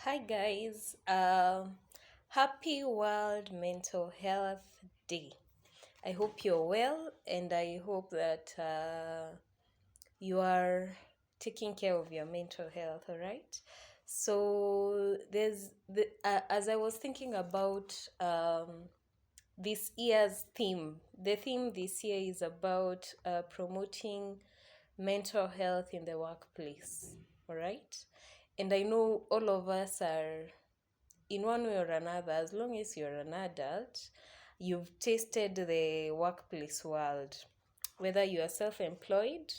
Hi guys, happy World Mental Health Day. I hope you're well and I hope that you are taking care of your mental health, all right? So, as I was thinking about this year's theme, the theme this year is about promoting mental health in the workplace, all right? And I know all of us are in one way or another, as long as you're an adult, you've tasted the workplace world, whether you are self employed,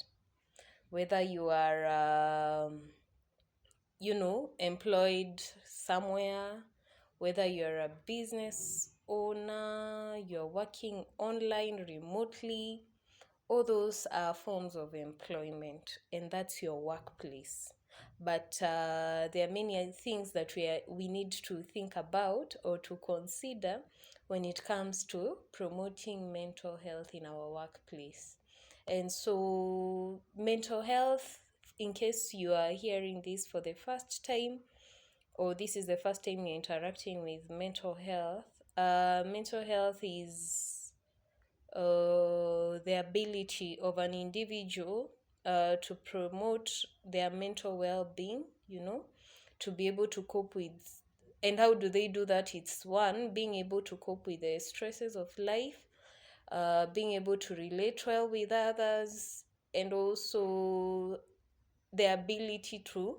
whether you are, employed somewhere, whether you're a business owner, you're working online remotely, all those are forms of employment, and that's your workplace. But there are many things that we need to think about or to consider when it comes to promoting mental health in our workplace. And so, mental health, in case you are hearing this for the first time, or this is the first time you're interacting with mental health is the ability of an individual to promote their mental well-being, to be able to cope with. And how do they do that? It's one, being able to cope with the stresses of life, being able to relate well with others, and also the ability to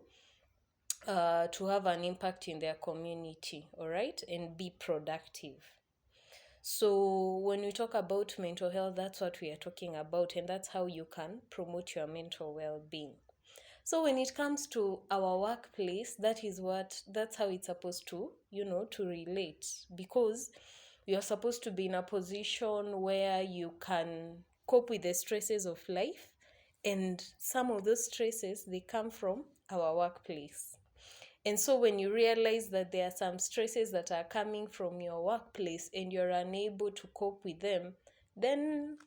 have an impact in their community, all right, and be productive. So, when we talk about mental health, that's what we are talking about, and that's how you can promote your mental well being. So, when it comes to our workplace, that's how it's supposed to relate, because you're supposed to be in a position where you can cope with the stresses of life, and some of those stresses they come from our workplace. And so when you realize that there are some stresses that are coming from your workplace and you're unable to cope with them, then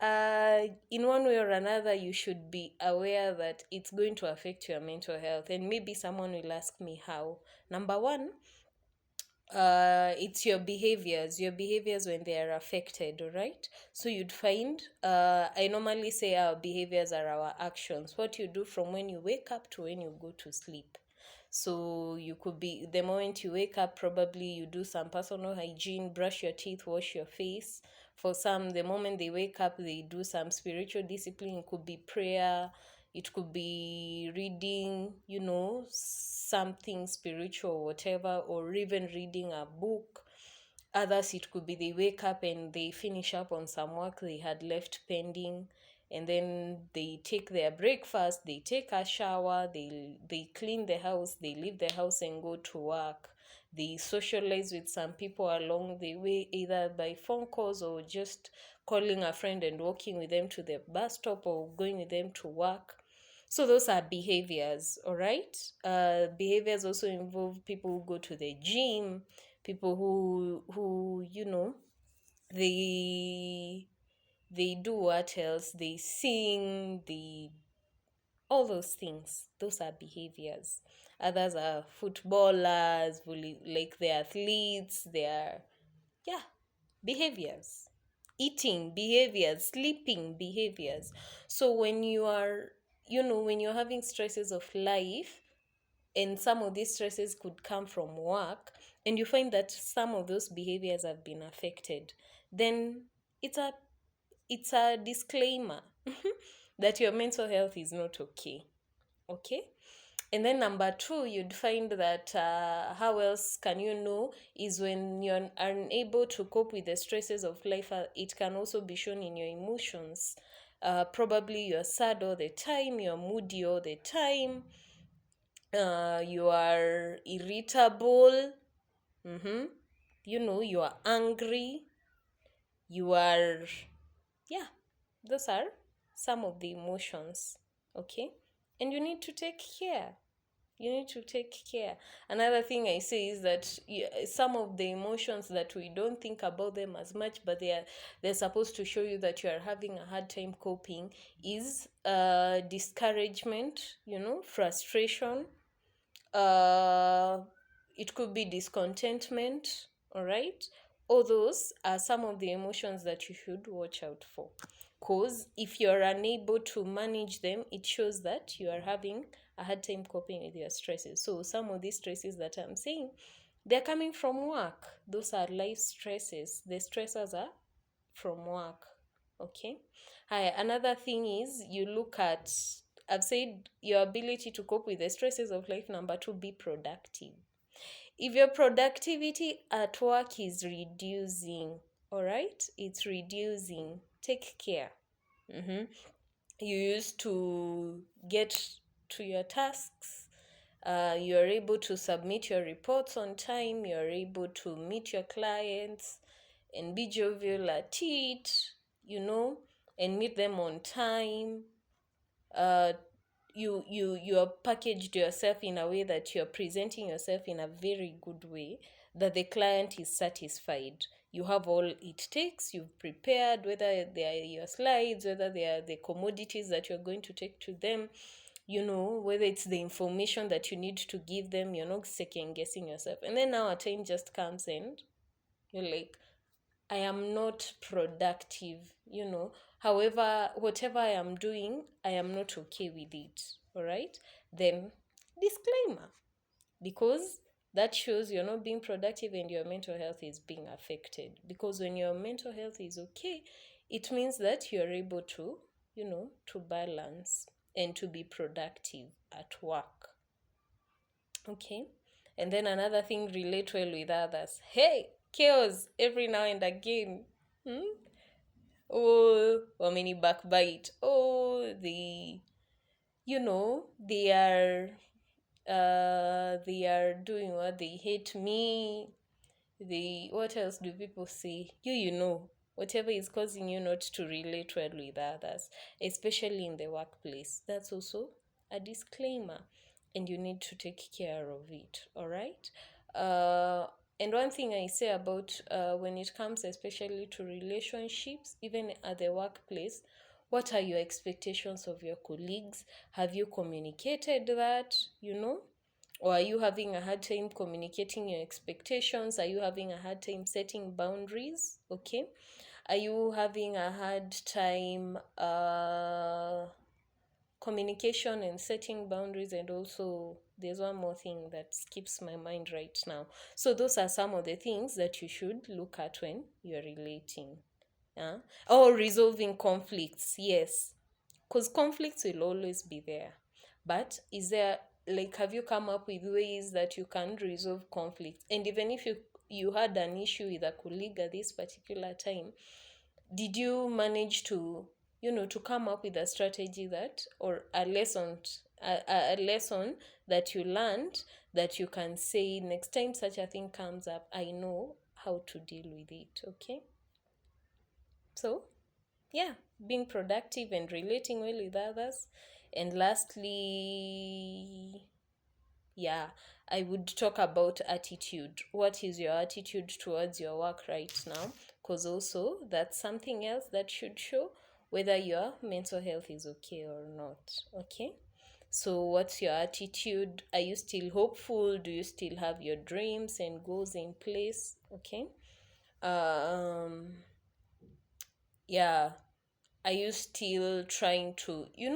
in one way or another, you should be aware that it's going to affect your mental health. And maybe someone will ask me how. Number one, it's your behaviors when they are affected, all right? So you'd find, I normally say our behaviors are our actions, what you do from when you wake up to when you go to sleep. So you could be, the moment you wake up, probably you do some personal hygiene, brush your teeth, wash your face. For some, the moment they wake up, they do some spiritual discipline. It could be prayer, it could be reading, something spiritual, whatever, or even reading a book. Others, it could be they wake up and they finish up on some work they had left pending, and then they take their breakfast, they take a shower, they clean the house, they leave the house and go to work. They socialize with some people along the way, either by phone calls or just calling a friend and walking with them to the bus stop or going with them to work. So those are behaviors, all right? Behaviors also involve people who go to the gym, people who they they do what else? They sing, they all those things. Those are behaviors. Others are footballers, like they're athletes, they're yeah, behaviors. Eating behaviors, sleeping behaviors. So when you're having stresses of life, and some of these stresses could come from work, and you find that some of those behaviors have been affected, then it's a it's a disclaimer that your mental health is not okay. Okay. And then number two, you'd find that how else can you know is when you're unable to cope with the stresses of life. It can also be shown in your emotions. Probably you're sad all the time, you're moody all the time, you are irritable, you are angry, you are, yeah, those are some of the emotions, okay? And you need to take care. You need to take care. Another thing I say is that some of the emotions that we don't think about them as much, but they're supposed to show you that you are having a hard time coping, is discouragement, frustration, it could be discontentment, all right? All those are some of the emotions that you should watch out for. Because if you're unable to manage them, it shows that you are having a hard time coping with your stresses. So some of these stresses that I'm saying, they're coming from work. Those are life stresses. The stressors are from work. Okay. Hi. Another thing is you look at, I've said your ability to cope with the stresses of life. Number two, be productive. If your productivity at work is reducing, all right, it's reducing, take care. You used to get to your tasks, you're able to submit your reports on time, you're able to meet your clients and be jovial at it, and meet them on time. uh, you are packaged yourself in a way that you're presenting yourself in a very good way that the client is satisfied. You have all it takes, you've prepared, whether they are your slides, whether they are the commodities that you're going to take to them, whether it's the information that you need to give them. You're not second guessing yourself. And then now a time just comes and you're like, I am not productive, However, whatever I am doing, I am not okay with it. All right? Then, disclaimer, because that shows you're not being productive and your mental health is being affected. Because when your mental health is okay, it means that you're able to, to balance and to be productive at work. Okay? And then another thing, relate well with others. Hey, chaos every now and again. Oh, or many backbite. Oh, they are doing what, they hate me. What else do people say? Whatever is causing you not to relate well with others, especially in the workplace, that's also a disclaimer, and you need to take care of it. All right. And one thing I say about when it comes especially to relationships, even at the workplace, what are your expectations of your colleagues? Have you communicated that, or are you having a hard time communicating your expectations? Are you having a hard time setting boundaries? Okay. Are you having a hard time communication and setting boundaries? And also, there's one more thing that skips my mind right now. So those are some of the things that you should look at when you're relating. Resolving conflicts. Yes, because conflicts will always be there. But is there, like, have you come up with ways that you can resolve conflicts? And even if you had an issue with a colleague at this particular time, did you manage to, to come up with a strategy that, or a lesson that you learned, that you can say, next time such a thing comes up, I know how to deal with it. Okay. So yeah, being productive and relating well with others. And lastly, yeah, I would talk about attitude. What is your attitude towards your work right now? Because also that's something else that should show whether your mental health is okay or not. Okay. So what's your attitude? Are you still hopeful? Do you still have your dreams and goals in place? Okay. Yeah, are you still trying to, you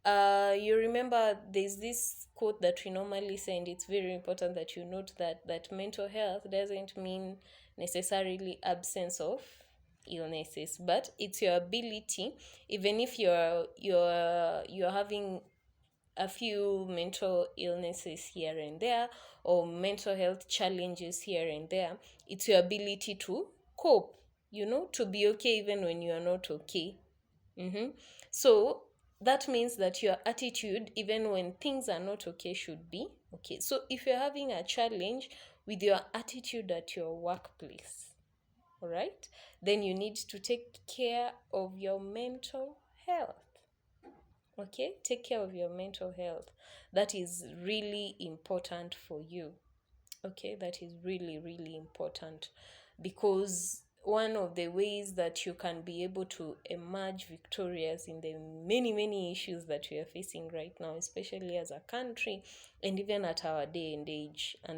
remember there's this quote that we normally say, and it's very important that you note that mental health doesn't mean necessarily absence of illnesses, but it's your ability, even if you're having a few mental illnesses here and there, or mental health challenges here and there, it's your ability to cope, to be okay even when you are not okay. So that means that your attitude, even when things are not okay, should be okay. So if you're having a challenge with your attitude at your workplace, all right, then you need to take care of your mental health. Okay, take care of your mental health. That is really important for you. Okay, that is really, really important, because one of the ways that you can be able to emerge victorious in the many, many issues that we are facing right now, especially as a country and even at our day and age, and